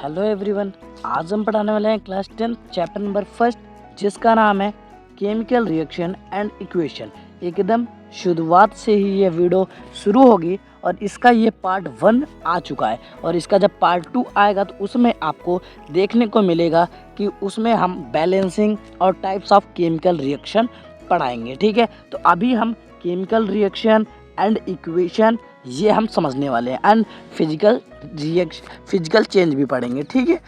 Hello everyone. आज हम पढ़ाने वाले हैं क्लास 10 चैप्टर नंबर फर्स्ट, जिसका नाम है केमिकल रिएक्शन एंड इक्वेशन। एकदम शुरुआत से ही ये वीडियो शुरू होगी और इसका ये पार्ट 1 आ चुका है और इसका जब पार्ट 2 आएगा तो उसमें आपको देखने को मिलेगा कि उसमें हम बैलेंसिंग और टाइप्स ऑफ केमिकल रिएक्शन पढ़ाएंगे। ठीक है, तो अभी हम केमिकल रिएक्शन एंड इक्वेशन ये हम समझने वाले हैं एंड फिजिकल चेंज भी पढ़ेंगे। ठीक है,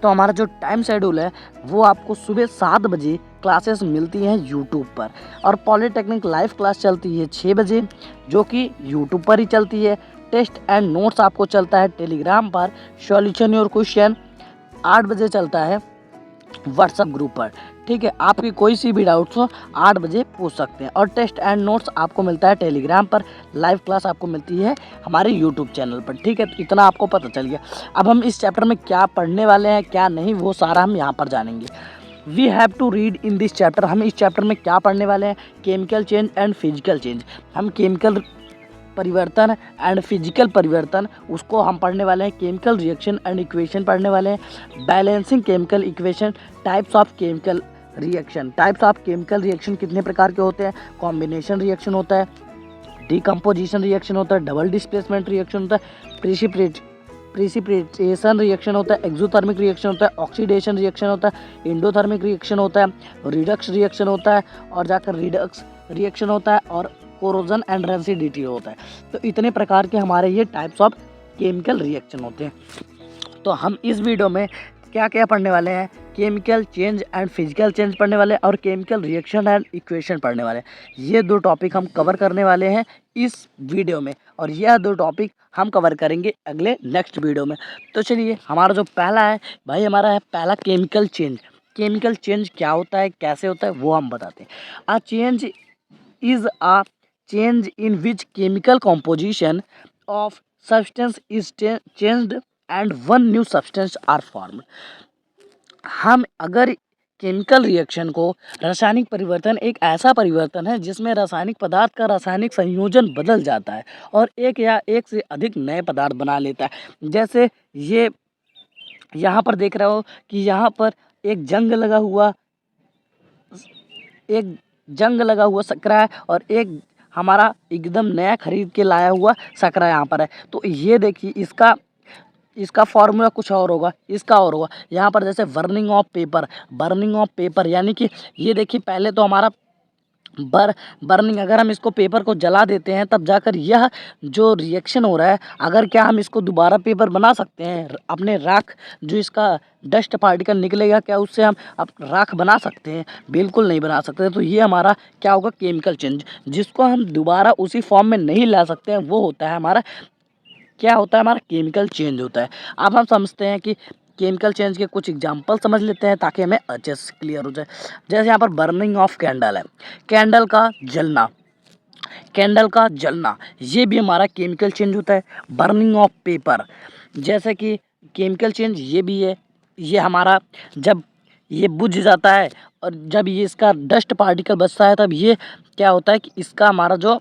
तो हमारा जो टाइम शेड्यूल है वो आपको सुबह 7 बजे क्लासेस मिलती हैं यूट्यूब पर और पॉलीटेक्निक लाइव क्लास चलती है 6 बजे, जो कि यूट्यूब पर ही चलती है। टेस्ट एंड नोट्स आपको चलता है टेलीग्राम पर। सॉल्यूशन योर क्वेश्चन 8 बजे चलता है व्हाट्सएप ग्रुप पर। ठीक है, आपकी कोई सी भी डाउट्स हो 8 बजे पूछ सकते हैं। और टेस्ट एंड नोट्स आपको मिलता है टेलीग्राम पर, लाइव क्लास आपको मिलती है हमारे यूट्यूब चैनल पर। ठीक है, तो इतना आपको पता चल गया। अब हम इस चैप्टर में क्या पढ़ने वाले हैं क्या नहीं वो सारा हम यहाँ पर जानेंगे। We have to read in this chapter. हम इस चैप्टर में क्या पढ़ने वाले हैं? Chemical change and physical change. हम केमिकल परिवर्तन एंड फिजिकल परिवर्तन उसको हम पढ़ने वाले हैं। केमिकल रिएक्शन एंड इक्वेशन पढ़ने वाले हैं। Balancing chemical equation, types of chemical reaction. Types of chemical reaction कितने प्रकार के होते हैं? कॉम्बिनेशन रिएक्शन होता है, डिकम्पोजिशन रिएक्शन होता है, डबल डिस्प्लेसमेंट रिएक्शन होता है, प्रिसिपिटेशन रिएक्शन होता है, एक्सोथर्मिक रिएक्शन होता है, ऑक्सीडेशन रिएक्शन होता है, इंडोथर्मिक रिएक्शन होता है, रिडक्स रिएक्शन होता है और जाकर रिडक्स रिएक्शन होता है और कोरोजन एंड रेसिडिटी होता है। तो इतने प्रकार के हमारे ये टाइप्स ऑफ केमिकल रिएक्शन होते हैं। तो हम इस वीडियो में क्या क्या पढ़ने वाले हैं? Chemical change and physical change पढ़ने वाले हैं और केमिकल रिएक्शन एंड इक्वेशन पढ़ने वाले हैं। ये दो टॉपिक हम कवर करने वाले हैं इस वीडियो में और यह दो टॉपिक हम कवर करेंगे अगले नेक्स्ट वीडियो में। तो चलिए, हमारा जो पहला है भाई, हमारा है पहला केमिकल चेंज। केमिकल चेंज क्या होता है, कैसे होता है, वो हम बताते हैं। A change is a change in which chemical composition of substance is changed and one new substance are formed। हम अगर केमिकल रिएक्शन को, रासायनिक परिवर्तन एक ऐसा परिवर्तन है जिसमें रासायनिक पदार्थ का रासायनिक संयोजन बदल जाता है और एक या एक से अधिक नए पदार्थ बना लेता है। जैसे ये यहाँ पर देख रहे हो कि यहाँ पर एक जंग लगा हुआ सकरा है और एक हमारा एकदम नया खरीद के लाया हुआ सकरा यहाँ पर है। तो ये देखिए, इसका फॉर्मूला कुछ और होगा, इसका और होगा। यहाँ पर जैसे बर्निंग ऑफ पेपर यानी कि ये देखिए, पहले तो हमारा बर्निंग, अगर हम इसको पेपर को जला देते हैं तब जाकर यह जो रिएक्शन हो रहा है, अगर क्या हम इसको दोबारा पेपर बना सकते हैं? अपने राख जो इसका डस्ट पार्टिकल निकलेगा, क्या उससे हम राख बना सकते हैं? बिल्कुल नहीं बना सकते। तो ये हमारा क्या होगा? केमिकल चेंज, जिसको हम दोबारा उसी फॉर्म में नहीं ला सकते हैं, वो होता है हमारा, क्या होता है? हमारा केमिकल चेंज होता है। अब हम समझते हैं कि केमिकल चेंज के कुछ एग्जांपल समझ लेते हैं ताकि हमें अच्छे से क्लियर हो जाए। जैसे यहाँ पर बर्निंग ऑफ कैंडल है, कैंडल का जलना ये भी हमारा केमिकल चेंज होता है। बर्निंग ऑफ पेपर, जैसे कि केमिकल चेंज ये भी है। ये हमारा जब ये बुझ जाता है और जब ये इसका डस्ट पार्टिकल बचता है तब ये क्या होता है कि इसका हमारा जो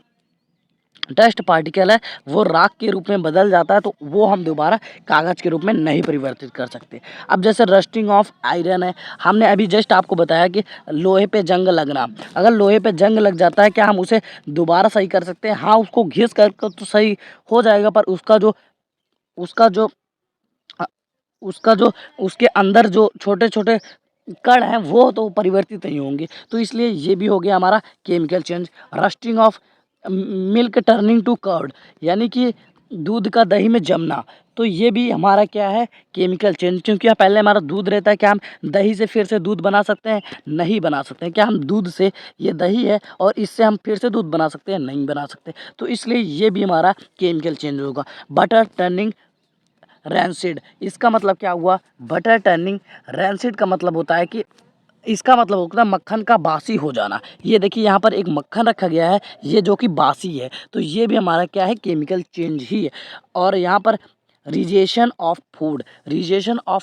डस्ट पार्टिकल है वो राख के रूप में बदल जाता है, तो वो हम दोबारा कागज़ के रूप में नहीं परिवर्तित कर सकते। अब जैसे रस्टिंग ऑफ आयरन है, हमने अभी जस्ट आपको बताया कि लोहे पे जंग लगना, अगर लोहे पे जंग लग जाता है क्या हम उसे दोबारा सही कर सकते हैं? हाँ, उसको घिस कर तो सही हो जाएगा, पर उसका जो उसके अंदर जो छोटे छोटे कण हैं वो तो परिवर्तित नहीं होंगे। तो इसलिए ये भी हो गया हमारा chemical change. Rusting of milk turning to curd, यानी कि दूध का दही में जमना, तो ये भी हमारा क्या है? Chemical change. क्योंकि पहले हमारा दूध रहता है, क्या हम दही से फिर से दूध बना सकते हैं? नहीं बना सकते हैं। क्या हम दूध से, ये दही है और इससे हम फिर से दूध बना सकते हैं? नहीं बना सकते। तो इसलिए ये भी हमारा केमिकल चेंज होगा। बटर टर्निंग रैंसिड, इसका मतलब क्या हुआ? बटर टर्निंग रैंसिड का मतलब होता है कि इसका मतलब होता है मक्खन का बासी हो जाना। ये देखिए, यहाँ पर एक मक्खन रखा गया है, ये जो कि बासी है, तो ये भी हमारा क्या है? केमिकल चेंज ही है। और यहाँ पर रिजेशन ऑफ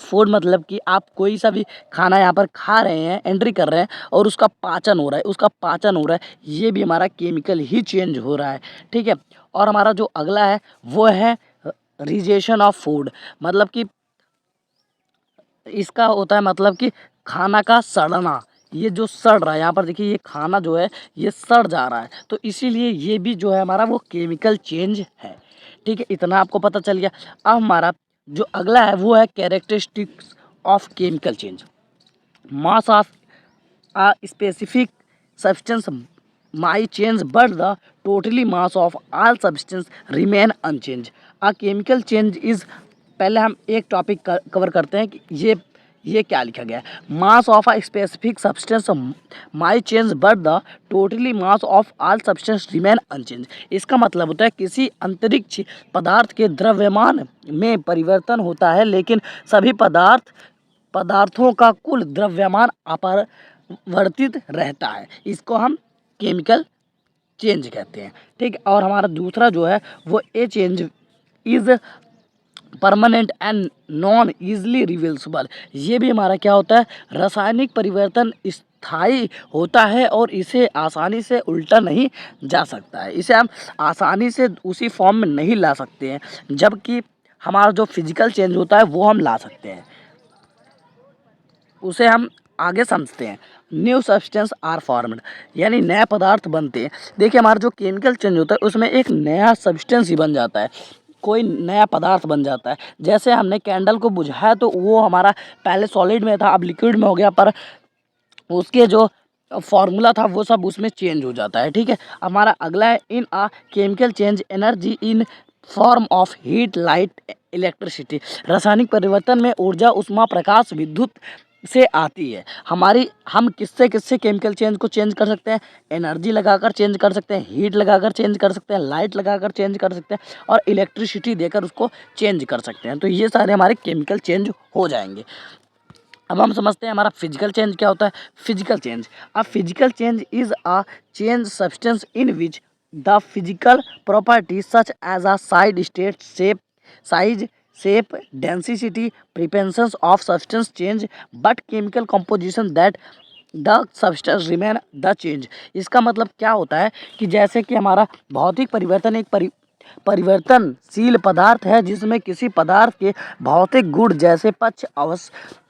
फूड मतलब कि आप कोई सा भी खाना यहाँ पर खा रहे हैं, एंट्री कर रहे हैं और उसका पाचन हो रहा है, ये भी हमारा केमिकल ही चेंज हो रहा है। ठीक है, और हमारा जो अगला है वो है रिजेशन ऑफ फूड, मतलब कि इसका होता है मतलब कि खाना का सड़ना, ये जो सड़ रहा है यहाँ पर देखिए, ये खाना जो है ये सड़ जा रहा है, तो इसीलिए ये भी जो है हमारा वो केमिकल चेंज है। ठीक है, इतना आपको पता चल गया। अब हमारा जो अगला है वो है characteristics of chemical change. Mass of a specific substance might change, but the totally mass of all substance remain unchanged. A chemical change is, पहले हम एक टॉपिक कवर करते हैं कि ये क्या लिखा गया है। Mass of a specific substance may change but the totally mass of all substance remain unchange. इसका मतलब होता है किसी अंतरिक्ष पदार्थ के द्रव्यमान में परिवर्तन होता है, लेकिन सभी पदार्थों का कुल द्रव्यमान अपरिवर्तित रहता है। इसको हम केमिकल चेंज कहते हैं। ठीक है, और हमारा दूसरा जो है वो ए change is permanent and non easily reversible. ये भी हमारा क्या होता है, रासायनिक परिवर्तन स्थायी होता है और इसे आसानी से उल्टा नहीं जा सकता है। इसे हम आसानी से उसी फॉर्म में नहीं ला सकते हैं, जबकि हमारा जो फिजिकल चेंज होता है वो हम ला सकते हैं, उसे हम आगे समझते हैं। न्यू सब्सटेंस आर फॉर्म्ड, यानी नए पदार्थ बनते हैं। देखिए हमारा जो केमिकल चेंज होता है उसमें एक नया सब्सटेंस ही बन जाता है, कोई नया पदार्थ बन जाता है। जैसे हमने कैंडल को बुझाया तो वो हमारा पहले सॉलिड में था, अब लिक्विड में हो गया, पर उसके जो फॉर्मूला था वो सब उसमें चेंज हो जाता है। ठीक है, हमारा अगला है in a chemical change energy in form of heat light electricity. रासायनिक परिवर्तन में ऊर्जा उष्मा प्रकाश विद्युत से आती है। हम किससे किससे केमिकल चेंज को चेंज कर सकते हैं, एनर्जी लगाकर चेंज कर सकते हैं, हीट लगाकर चेंज कर सकते हैं, लाइट लगाकर चेंज कर सकते हैं, और इलेक्ट्रिसिटी देकर उसको चेंज कर सकते हैं। तो ये सारे हमारे केमिकल चेंज हो जाएंगे। अब हम समझते हैं हमारा फिजिकल चेंज क्या होता है। Physical change, a physical change is a change substance in which the physical property such as a side state shape size shape, density, prepensions of substance change, but chemical composition that the substance remain the change। इसका मतलब क्या होता है कि जैसे कि हमारा भौतिक परिवर्तन एक परिवर्तनशील पदार्थ है, जिसमें किसी पदार्थ के भौतिक गुण जैसे पक्ष,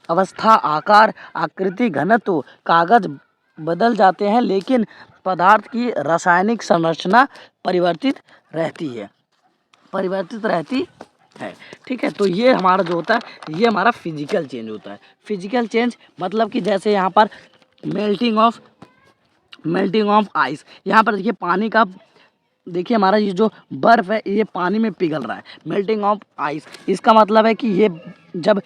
अवस्था, आकार, आकृति, घनत्व, कागज बदल जाते हैं, लेकिन पदार्थ की रासायनिक संरचना परिवर्तित रहती है। ठीक है, तो ये हमारा जो होता है ये हमारा फिजिकल चेंज होता है। फिजिकल चेंज मतलब कि जैसे यहाँ पर मेल्टिंग ऑफ आइस, यहाँ पर देखिए पानी का, देखिए हमारा ये जो बर्फ़ है ये पानी में पिघल रहा है, मेल्टिंग ऑफ आइस। इसका मतलब है कि ये जब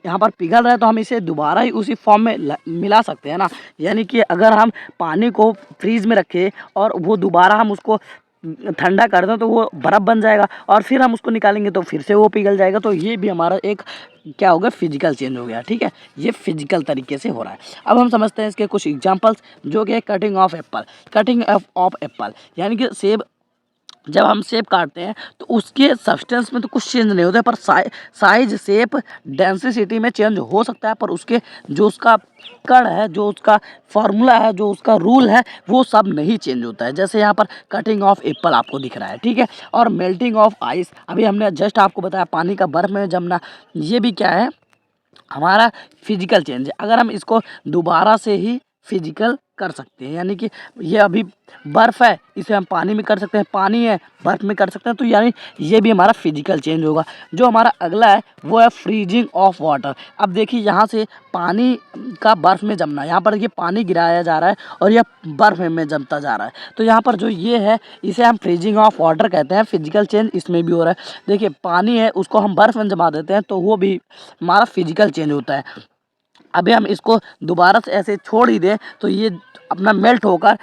यहाँ पर पिघल रहा है तो हम इसे दोबारा ही उसी फॉर्म में मिला सकते हैं ना। यानी कि अगर हम पानी को फ्रीज में रखें और वो दोबारा हम उसको ठंडा कर दें तो वो बर्फ़ बन जाएगा, और फिर हम उसको निकालेंगे तो फिर से वो पिघल जाएगा। तो ये भी हमारा एक क्या हो गया, फिजिकल चेंज हो गया। ठीक है, ये फिजिकल तरीके से हो रहा है। अब हम समझते हैं इसके कुछ एग्जांपल्स, जो कि कटिंग ऑफ एप्पल, यानी कि सेब, जब हम सेब काटते हैं तो उसके सब्सटेंस में तो कुछ चेंज नहीं होता है, पर साइज, शेप, डेंसिटी में चेंज हो सकता है, पर उसके जो उसका कण है, जो उसका फार्मूला है, जो उसका रूल है, वो सब नहीं चेंज होता है। जैसे यहाँ पर कटिंग ऑफ एप्पल आपको दिख रहा है। ठीक है, और मेल्टिंग ऑफ आइस, अभी हमने जस्ट आपको बताया पानी का बर्फ़ में जमना, ये भी क्या है, हमारा फिजिकल चेंज है। अगर हम इसको दोबारा से ही फिजिकल कर सकते हैं, यानी कि ये अभी बर्फ़ है, इसे हम पानी में कर सकते हैं, पानी है बर्फ़ में कर सकते हैं, तो यानी ये भी हमारा फिजिकल चेंज होगा। जो हमारा अगला है वो है फ्रीजिंग ऑफ वाटर। अब देखिए यहाँ से पानी का बर्फ़ में जमना, यहाँ पर देखिए पानी गिराया जा रहा है और यह बर्फ़ में जमता जा रहा है, तो यहाँ पर जो ये है इसे हम फ्रीजिंग ऑफ वाटर कहते हैं। फिजिकल चेंज इसमें भी हो रहा है। देखिए पानी है, उसको हम बर्फ़ में जमा देते हैं तो वो भी हमारा फिजिकल चेंज होता है। अभी हम इसको दोबारा से ऐसे छोड़ ही दें तो ये अपना मेल्ट होकर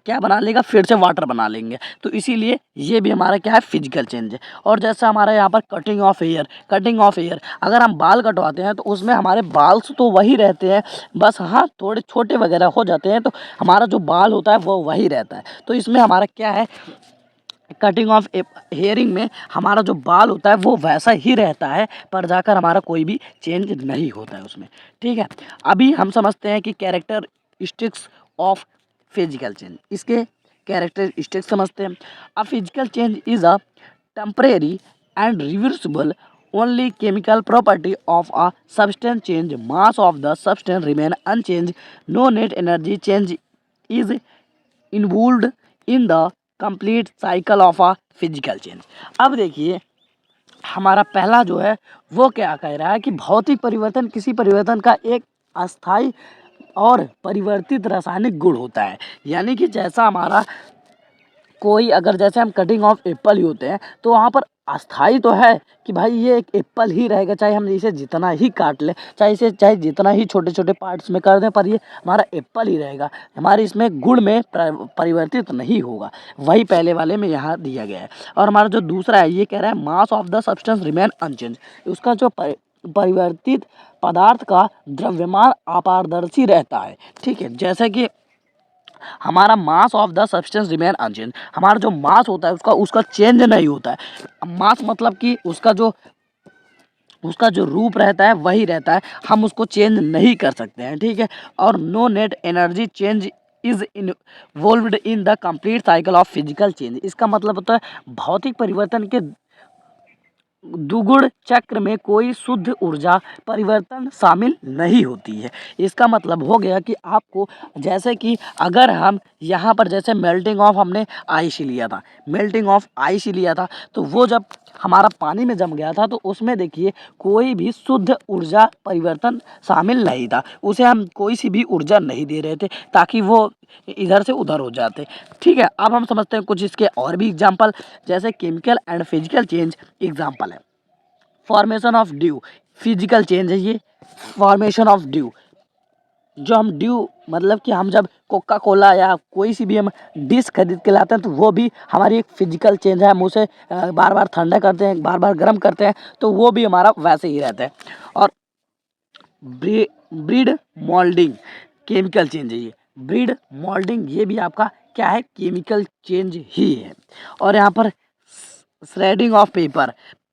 क्या बना लेगा, फिर से वाटर बना लेंगे, तो इसीलिए ये भी हमारा क्या है, फिजिकल चेंज है। और जैसा हमारा यहाँ पर कटिंग ऑफ हेयर, अगर हम बाल कटवाते हैं तो उसमें हमारे बाल तो वही रहते हैं, बस हाँ थोड़े छोटे वगैरह हो जाते हैं, तो हमारा जो बाल होता है वो वही रहता है। तो इसमें हमारा क्या है, कटिंग ऑफ हेयरिंग में हमारा जो बाल होता है वो वैसा ही रहता है, पर जाकर हमारा कोई भी चेंज नहीं होता है उसमें। ठीक है, अभी हम समझते हैं कि कैरेक्टरिस्टिक्स ऑफ फिजिकल चेंज, इसके कैरेक्टरिस्टिक्स समझते हैं। अ physical change is a temporary and reversible only chemical property of a substance change, mass of the substance remain unchanged, no net energy change is involved in the complete cycle of a physical change। अब देखिए हमारा पहला जो है वो क्या कह रहा है कि भौतिक परिवर्तन किसी परिवर्तन का एक अस्थायी और परिवर्तित रासायनिक गुण होता है। यानी कि जैसा हमारा कोई अगर जैसे हम कटिंग ऑफ एप्पल ही होते हैं तो वहाँ पर अस्थाई तो है कि भाई ये एक एप्पल ही रहेगा, चाहे हम इसे जितना ही काट लें, चाहे जितना ही छोटे छोटे पार्ट्स में कर दें, पर ये हमारा एप्पल ही रहेगा, हमारे इसमें गुण में परिवर्तित नहीं होगा। वही पहले वाले में यहाँ दिया गया है। और हमारा जो दूसरा है ये कह रहा है mass of the substance remain unchange, उसका जो परिवर्तित पदार्थ का द्रव्यमान अपारदर्शी रहता है। ठीक है, जैसे कि हमारा mass of the substance remain unchange, हमारा जो मास होता है उसका चेंज नहीं होता है। मास मतलब कि उसका जो रूप रहता है वही रहता है, हम उसको चेंज नहीं कर सकते हैं। ठीक है, और no net energy change is involved in the complete cycle of physical change. इसका मतलब होता है भौतिक परिवर्तन के दुगुण चक्र में कोई शुद्ध ऊर्जा परिवर्तन शामिल नहीं होती है। इसका मतलब हो गया कि आपको जैसे कि अगर हम यहाँ पर जैसे मेल्टिंग ऑफ हमने आइस लिया था, मेल्टिंग ऑफ आइस लिया था तो वो जब हमारा पानी में जम गया था तो उसमें देखिए कोई भी शुद्ध ऊर्जा परिवर्तन शामिल नहीं था, उसे हम कोई सी भी ऊर्जा नहीं दे रहे थे ताकि वो इधर से उधर हो जाते। ठीक है, अब हम समझते हैं कुछ इसके और भी एग्जाम्पल, जैसे chemical and physical change example है। Formation of dew physical change है ये। फॉर्मेशन ऑफ ड्यू, जो हम ड्यू मतलब कि हम जब कोका कोला या कोई सी भी हम डिश खरीद के लाते हैं तो वो भी हमारी एक फिजिकल चेंज है। हम उसे बार बार ठंडा करते हैं, बार बार गर्म करते हैं, तो वो भी हमारा वैसे ही रहता है। और ब्रीड मोल्डिंग केमिकल चेंज है ये। ब्रीड मोल्डिंग ये भी आपका क्या है, केमिकल चेंज ही है। और यहाँ पर श्रेडिंग ऑफ पेपर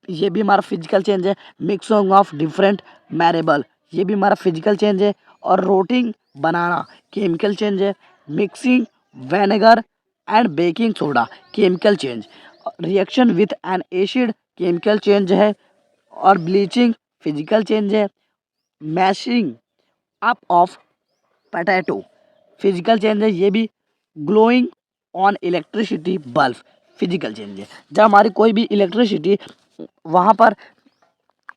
ये भी हमारा फिजिकल चेंज है। मिक्सिंग ऑफ डिफरेंट मैरेबल ये भी हमारा फिजिकल चेंज है। और रोटिंग बनाना केमिकल चेंज है। Mixing vinegar and baking soda chemical change. Reaction with an acid chemical change है। और ब्लीचिंग फिजिकल चेंज है। Mashing up of potato physical change है ये भी। Glowing on electricity bulb physical change है। जब हमारी कोई भी इलेक्ट्रिसिटी वहाँ पर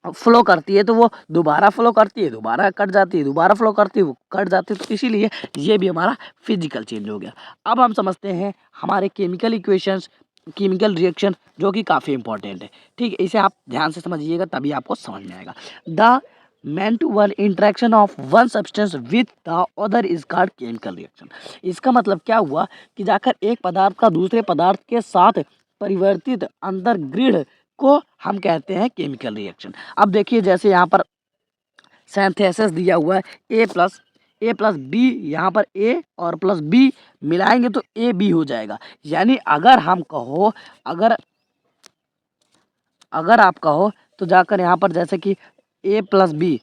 फ्लो करती है तो वो दोबारा फ्लो करती है, दोबारा कट जाती है, दोबारा फ्लो करती है, वो कट जाती है, तो इसीलिए ये भी हमारा फिजिकल चेंज हो गया। अब हम समझते हैं हमारे केमिकल इक्वेशंस, केमिकल रिएक्शन जो कि काफ़ी इंपॉर्टेंट है। ठीक है, इसे आप ध्यान से समझिएगा तभी आपको समझ में आएगा। The man to one interaction of one substance with the other is called chemical reaction. इसका मतलब क्या हुआ कि जाकर एक पदार्थ का दूसरे पदार्थ के साथ परिवर्तित अंतर्गृह को हम कहते हैं केमिकल रिएक्शन। अब देखिए जैसे यहाँ पर सिंथेसिस दिया हुआ है ए प्लस बी, यहाँ पर ए और प्लस बी मिलाएंगे तो ए बी हो जाएगा। यानी अगर हम कहो अगर आप कहो तो जाकर यहाँ पर जैसे कि ए प्लस बी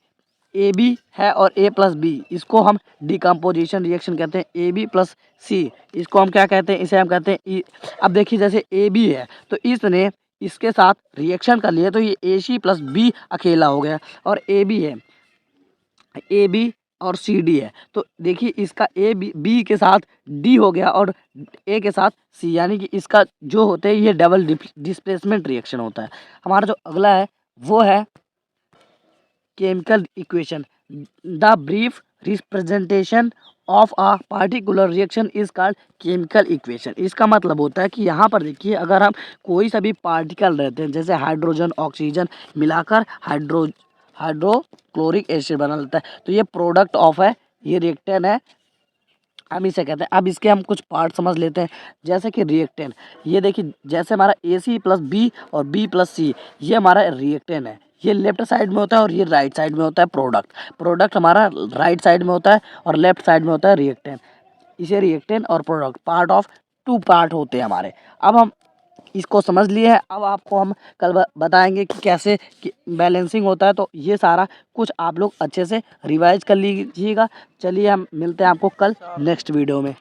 ए बी है और ए प्लस बी, इसको हम डिकम्पोजिशन रिएक्शन कहते हैं। ए बी प्लस सी इसको हम क्या कहते हैं, इसे हम कहते हैं ई। अब देखिए जैसे ए बी है तो इसने इसके साथ रिएक्शन कर लिया तो ये ए सी प्लस बी अकेला हो गया। और ए बी है, ए बी और सी डी है तो देखिए इसका ए बी के साथ डी हो गया और ए के साथ सी, यानी कि इसका जो होते हैं ये डबल डिस्प्लेसमेंट रिएक्शन होता है। हमारा जो अगला है वो है chemical equation. The brief representation of a particular reaction is called chemical equation. इसका मतलब होता है कि यहाँ पर देखिए अगर हम कोई सा भी पार्टिकल रहते हैं जैसे हाइड्रोजन ऑक्सीजन मिलाकर हाइड्रोक्लोरिक एसिड बना लेता है तो ये प्रोडक्ट ऑफ है, ये रिएक्टेंट है, हम इसे कहते हैं। अब इसके हम कुछ पार्ट समझ लेते हैं जैसे कि रिएक्टेंट। ये देखिए जैसे हमारा ए सी प्लस बी और बी प्लस सी ये हमारा रिएक्टेंट है, ये लेफ्ट साइड में होता है और ये राइट साइड में होता है प्रोडक्ट हमारा राइट साइड में होता है और लेफ्ट साइड में होता है रिएक्टेंट। इसे रिएक्टेंट और product part of two part होते हैं हमारे। अब हम इसको समझ लिए हैं, अब आपको हम कल बताएंगे कि कैसे बैलेंसिंग होता है, तो ये सारा कुछ आप लोग अच्छे से रिवाइज कर लीजिएगा। चलिए हम मिलते हैं आपको कल नेक्स्ट वीडियो में।